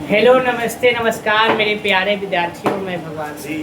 Hello, नमस्ते, नमस्कार मेरे प्यारे विद्यार्थियों, मैं भगवान जी।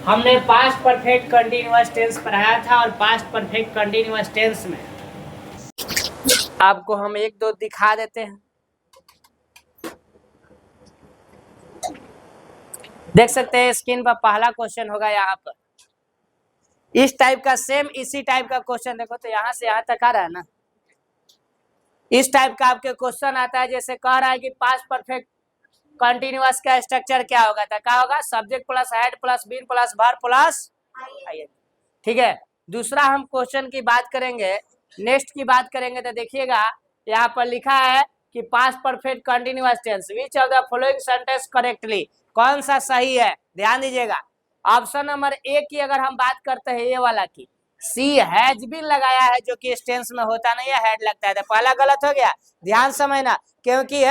हमने पास्ट परफेक्ट कंटीन्यूअस टेंस पढ़ाया था और पास्ट परफेक्ट कंटीन्यूअस टेंस में आपको हम एक दो दिखा देते हैं। देख सकते हैं स्क्रीन पर पहला क्वेश्चन होगा यहाँ पर इस टाइप का, सेम इसी टाइप का क्वेश्चन। देखो तो यहाँ से यहाँ तक आ रहा है ना, इस टाइप का आपके क्वेश्चन आता है। जैसे कह रहा है कि पास्ट परफेक्ट कंटीन्यूअस का स्ट्रक्चर क्या होगा, तो क्या होगा? Subject plus had plus been plus verb plus I. ठीक है। दूसरा हम क्वेश्चन की बात करेंगे, नेक्स्ट की बात करेंगे तो देखिएगा यहाँ पर लिखा है कि past perfect continuous tense which of the following sentence correctly, कौन सा सही है? ध्यान दीजिएगा। ऑप्शन नंबर ए की अगर हम बात करते हैं, ये वाला की, सी हैज बीन लगाया है, जो कि इस टेंस में होता नहीं है, हेड लगता है, तो पहला गलत हो गया। ध्यान समझना, क्योंकि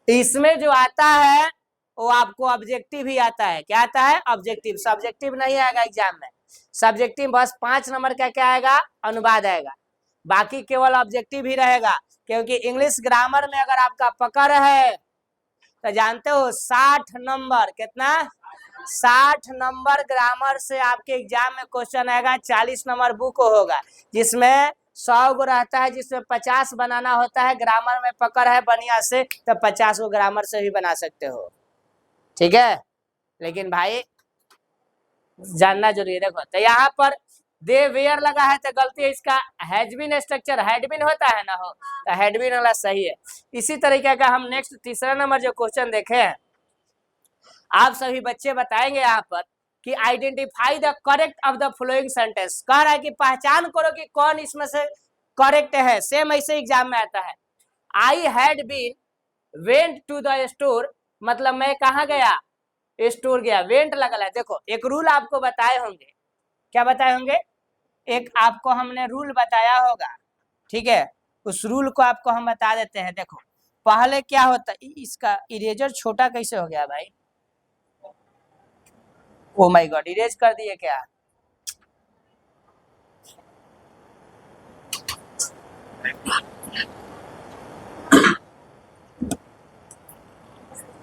इसमें जो आता है वो आपको ऑब्जेक्टिव ही आता है। क्या आता है? ऑब्जेक्टिव। सब्जेक्टिव नहीं आएगा एग्जाम में। सब्जेक्टिव बस 5 नंबर का क्या आएगा? अनुवाद आएगा, बाकी केवल ऑब्जेक्टिव ही रहेगा। क्योंकि इंग्लिश ग्रामर में अगर आपका पकड़ है तो जानते हो 60 नंबर, कितना? 60 नंबर ग्रामर से आपके एग्जाम में क्वेश्चन आएगा। 40 नंबर बुक होगा जिसमें 100 गो रहता है, जिसमें 50 बनाना होता है। ग्रामर में पकड़ है बढ़िया से तो 50 को ग्रामर से भी बना सकते हो। ठीक है, लेकिन भाई जानना जरूरी है। देखो तो यहाँ पर दे वेयर लगा है तो गलती है इसका। Has been structure had been होता है ना, हो तो हैड बीन वाला सही है। इसी तरीके का हम नेक्स्ट तीसरा नंबर जो क्वेश्चन देखे हैं, आप सभी बच्चे बताएंगे यहाँ पर कि identify the correct of the following sentence. कह रहा है कि पहचान करो कि कौन इसमें से करेक्ट है। सेम ऐसे एग्जाम में आता है। I had been went to the store, मतलब मैं कहाँ गया? स्टोर गया। वेंट लगा है। देखो एक रूल आपको बताए होंगे। क्या बताए होंगे? एक आपको हमने रूल बताया होगा, ठीक है, उस रूल को आपको हम बता देते हैं। देखो पहले क्या होता है, इसका इरेजर छोटा कैसे हो गया भाई? ओ माय गॉड, इरेज कर दिए क्या?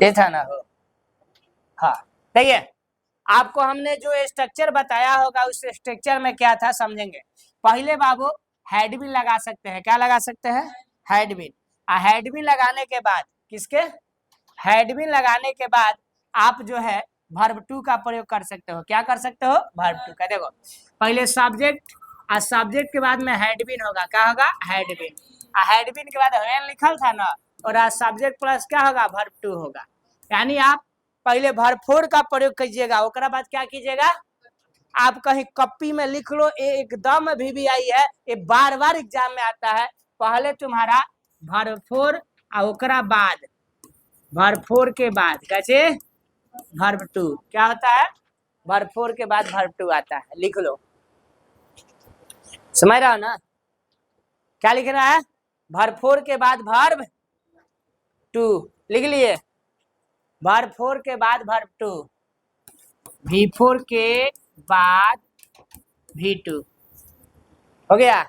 ये था ना हो। हाँ सही है। आपको हमने जो स्ट्रक्चर बताया होगा उस स्ट्रक्चर में क्या था समझेंगे। पहले बाबू हेड भी लगा सकते हैं। क्या लगा सकते हैं? हेड बिन। हेड बिन लगाने के बाद किसके? हेड बिन लगाने के बाद आप जो है वर्ब टू का प्रयोग कर सकते हो। क्या कर सकते हो? वर्ब टू का। देखो पहले सब्जेक्ट, और सब्जेक्ट के बाद में हेड बिन होगा। क्या होगा? हेड बिन। हेड बिन के बाद वेन लिखल था ना, और आज सब्जेक्ट प्लस क्या होगा? वर्ब टू होगा। यानी आप पहले वर्ब फोर का प्रयोग कीजिएगा, उसके बाद क्या कीजिएगा? आप कहीं कॉपी में लिख लो, एकदम VBI है, ये बार बार एग्जाम में आता है। पहले तुम्हारा वर्ब फोर और ओकरा बाद वर्ब फोर के बाद कैसे? Verb two. क्या होता है? वर्ब फोर के बाद वर्ब टू आता है। लिख लो, समझ रहा हो ना? क्या लिख रहा है? वर्ब फोर के बाद वर्ब टू। लिख लिए? वर्ब फोर के बाद वर्ब टू, V4 के बाद V2 हो गया।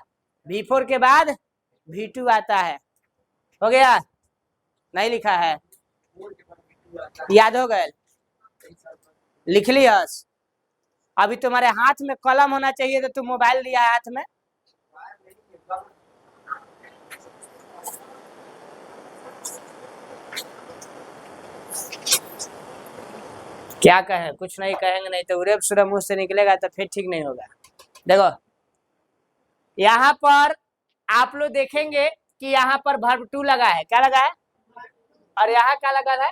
V4 के बाद V2 आता है। हो गया? नहीं लिखा है? याद हो गए? लिख लियस? अभी तुम्हारे हाथ में कलम होना चाहिए, तो तुम मोबाइल लिया है हाथ में। क्या कहें? कुछ नहीं कहेंगे, नहीं तो उरेब सुरब मुंह से निकलेगा तो फिर ठीक नहीं होगा। देखो यहाँ पर आप लोग देखेंगे कि यहाँ पर वर्ब टू लगा है। क्या लगा है? और यहाँ क्या लगा है?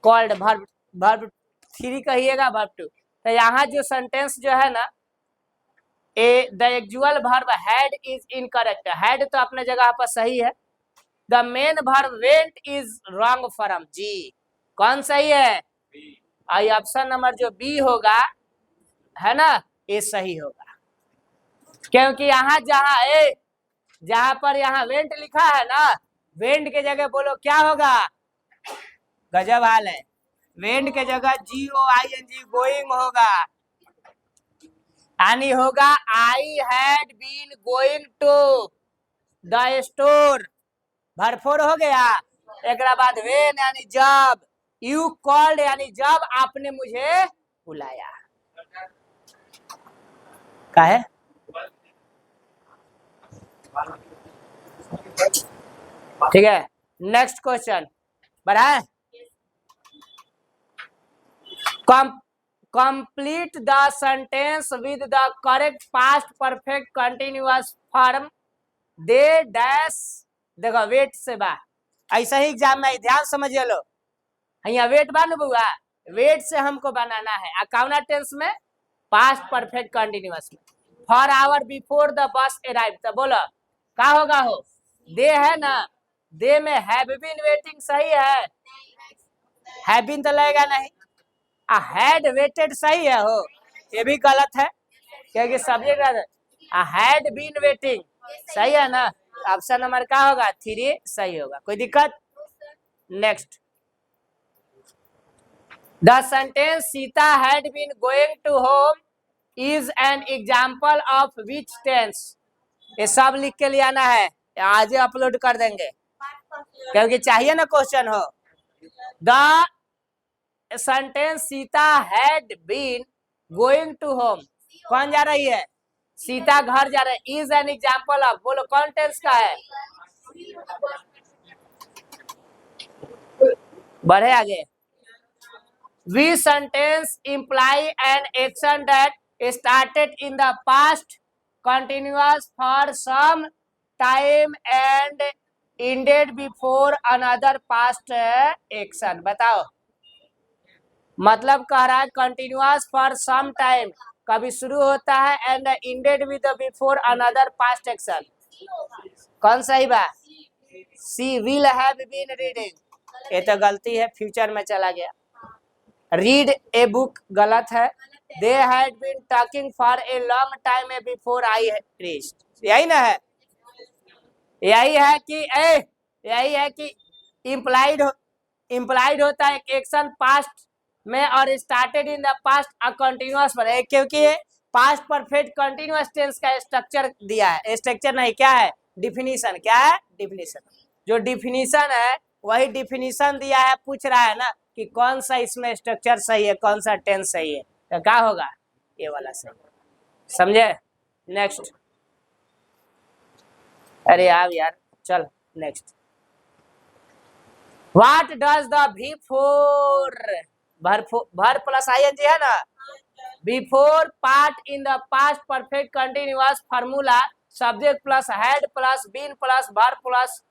कॉल्ड। वर्ब वर्ब थ्री कहिएगा, वर्ब टू। तो यहाँ जो सेंटेंस जो है ना, the actual verb had is incorrect. Had तो अपने जगह पर सही है। The main verb went is wrong form. जी कौन सही है? आई ऑप्शन नंबर जो बी होगा है ना, ये सही होगा। क्योंकि यहाँ जहां पर यहाँ वेंट लिखा है ना, वेंट के जगह बोलो क्या होगा? गजब हाल है। वेंट के जगह GOING गोइंग होगा। यानी होगा I had been going to the store. भरपूर हो गया। एक बाद वेन यानी जब, यू कॉल्ड यानी जब आपने मुझे बुलाया। का है ठीक है। नेक्स्ट क्वेश्चन बढ़ाए। Complete the sentence with the correct past perfect continuous form. They dash, देखो वेट से बा, ऐसा ही एग्जाम में ध्यान समझिए लो। यहाँ वेट बा न बुआ, वेट से हमको बनाना है अकाउंट टेंस में पास्ट परफेक्ट कंटिन्यूअस में। For hour before the bus arrive, तो बोलो क्या होगा हो, दे है ना, दे में हैव बीन वेटिंग सही है, हैव बीन तो लगेगा नहीं। हैड वेटेड सही है हो, ये भी गलत है क्योंकि सब्जेक्ट हैड बीन वेटिंग सही है ना। ऑप्शन नंबर क्या होगा 3 सही होगा, कोई दिक्कत। Next, the sentence Sita had been going to home is an example of which tense. ये सब लिख के ले आना है, आज ही अपलोड कर देंगे क्योंकि चाहिए ना क्वेश्चन हो। The sentence Sita had been going to home, कौन जा रही है, सीता घर जा रहे, इज एन एग्जाम्पल ऑफ, बोलो कौन टेंस का है। बढ़े आगे। We sentence implies an action that started in the past continuous for some time and ended before another past action. बताओ, मतलब कह रहा है कंटिन्यूअस फॉर सम टाइम, कभी शुरू होता है and ended with before another past action. कौन सही बा, सी विल हैव बीन रीडिंग, ये तो गलती है, फ्यूचर में चला गया। रीड ए बुक गलत है। They had been talking for a long time before I reached, यही ना है, यही है कि यही है कि इम्प्लाइड होता है एक्शन पास्ट में और started in the past continuous पर, क्योंकि पास्ट परफेक्ट कंटिन्यूअस टेंस का स्ट्रक्चर दिया है, स्ट्रक्चर नहीं क्या है, डिफिनीशन। क्या है, डिफिनीशन। जो डिफिनीशन है वही डिफिनीशन दिया है, पूछ रहा है ना कि कौन सा इसमें स्ट्रक्चर सही है, कौन सा टेंस सही है, तो क्या होगा, ये वाला सही। समझे। नेक्स्ट, अरे यार चल next. What does the before, verb plus I N G है ना, before part in the past perfect continuous formula subject plus had plus been plus verb plus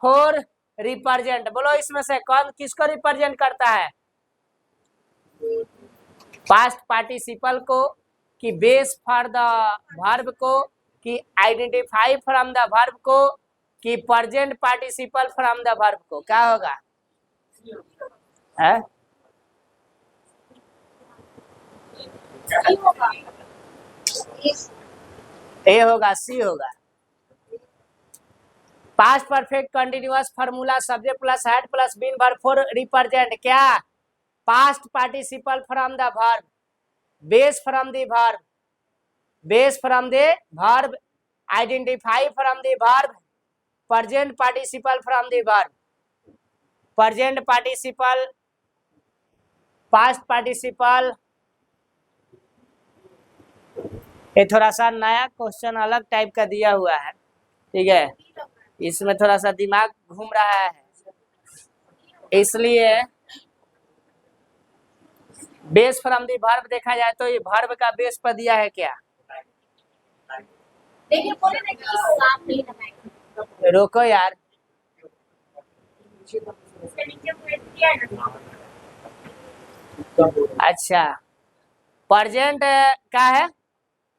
four represent. बोलो इसमें से कौन किसको रिप्रेजेंट करता है, पास्ट पार्टिसिपल को, कि बेस फॉर द वर्ब को, कि आइडेंटिफाई फ्रॉम द वर्ब को, कि present participle from the verb को। क्या होगा है? ए होगा, सी होगा। Past perfect continuous formula subject plus had plus been verb four represent क्या, past participle from the verb, base from the verb, base from the verb, identify from the verb, present participle from the verb, present participle, past participle. ये थोड़ा सा नया question अलग type का दिया हुआ है, ठीक है, इसमें थोड़ा सा दिमाग घूम रहा है, इसलिए बेस फ्रॉम दी वर्ब देखा जाए तो ये वर्ब का बेस पर दिया है क्या, रोको यार, अच्छा प्रेजेंट क्या है,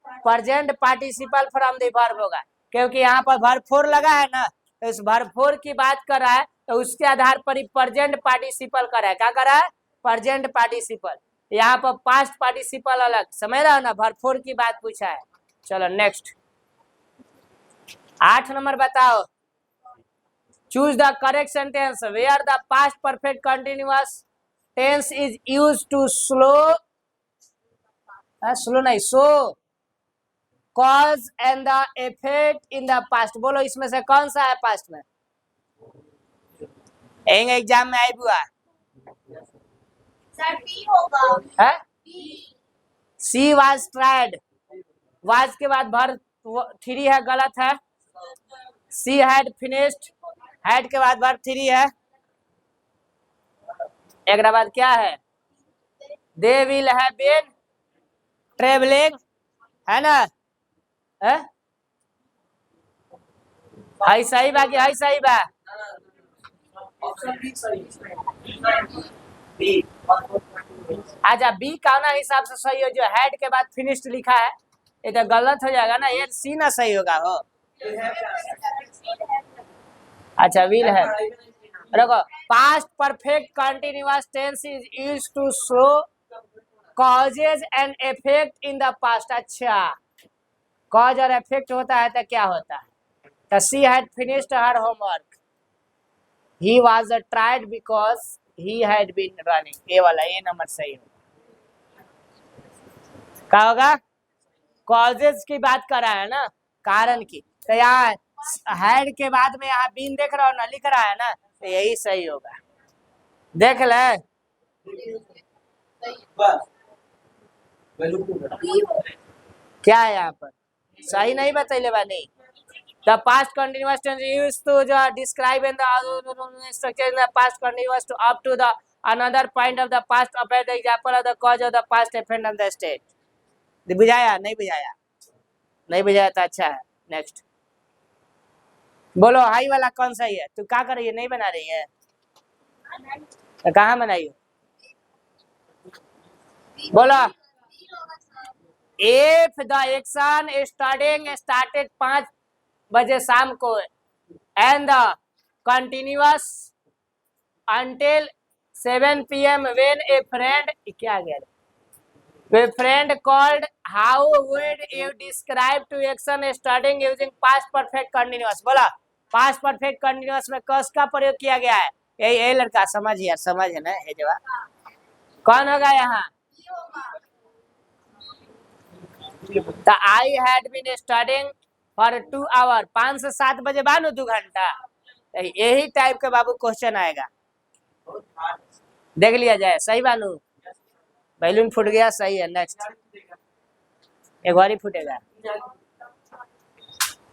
present participle from the verb होगा, क्योंकि यहाँ पर वर्ब फोर लगा है ना, तो इस वर्ब फोर की बात कर रहा है तो उसके आधार पर ही प्रेजेंट पार्टिसिपल कर रहा है। क्या कर रहा है, प्रेजेंट पार्टिसिपल। यहाँ पर पास्ट पार्टिसिपल अलग, समझ रहा हो ना, वर्ब फोर की बात पूछा है। चलो नेक्स्ट, 8 नंबर बताओ। Choose the correct sentence where the past perfect continuous tense is use to slow नहीं so cause and the effect in the past. बोलो इसमें से कौन सा है पास्ट में, एग्जाम में आई बुआ सर बी होगा। है सी वाज ट्राइड वाज के बाद भर 3 है गलत है सी हैड फिनिश्ड हैड के बाद भर 3 है एक बाद क्या है they will have been travelling है ना है हाई सही बा कि हाई सही बा अच्छा बी कौना हिसाब से सही हो जो हेड के बाद फिनिश्ड लिखा है ये तो गलत हो जाएगा ना ये सी ना सही होगा हो अच्छा विल है देखो past perfect continuous tense is used to show causes and effect in the past अच्छा कॉज और इफेक्ट होता है तो क्या होता है तो she had finished her homework he was tired because he had been running ये वाला ये नंबर सही होगा क्या होगा कॉजेज की बात कर रहा है ना कारण की तो यहाँ हैड के बाद में यहाँ बीन देख रहा हो ना लिख रहा है ना तो यही सही होगा देख ले क्या है यहाँ पर सही नहीं बतैले बा नहीं The past continuous tense used to describe in the structure in the past continuous to up to the another point of the past apply the example of the cause of the past event of the state. बुझाया नहीं बुझाया नहीं बुझाया तो अच्छा है next बोलो high वाला कौन सा ही है तू क्या कर रही है नहीं बना रही है तो कहाँ बनाई बोलो if the action started 5 बजे शाम को and the continuous until 7 PM when a friend क्या गया a friend called how would you describe to action starting using past perfect continuous बोला past perfect continuous में cause का प्रयोग किया गया है यही लड़का समझ यार समझ है ना ये जवाब कौन होगा यहाँ तो I had been studying for 2 hours 5 से 7 बजे बाद 2 घंटा यही टाइप के बाबू क्वेश्चन आएगा देख लिया जाए सही बानू बैलून फूट गया सही है नेक्स्ट एक बार ही फूटेगा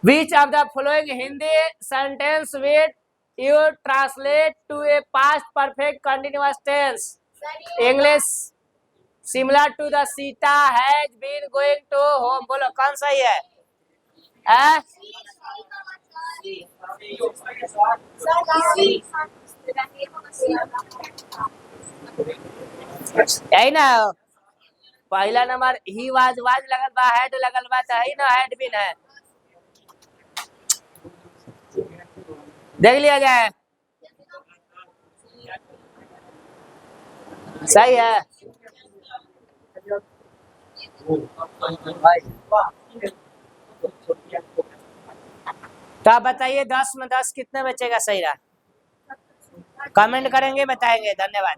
Which of the following Hindi sentence will you translate to a past perfect continuous tense English similar to the Sita has been going to home बोलो कौन सही है यही ना पहला नंबर ही वाज लगल बा हेड लगल बा तो ना हेड भी है देख लिया जाए सही है तो आप बताइए 10 में 10 कितने बचेगा सही रहा कमेंट करेंगे बताएंगे धन्यवाद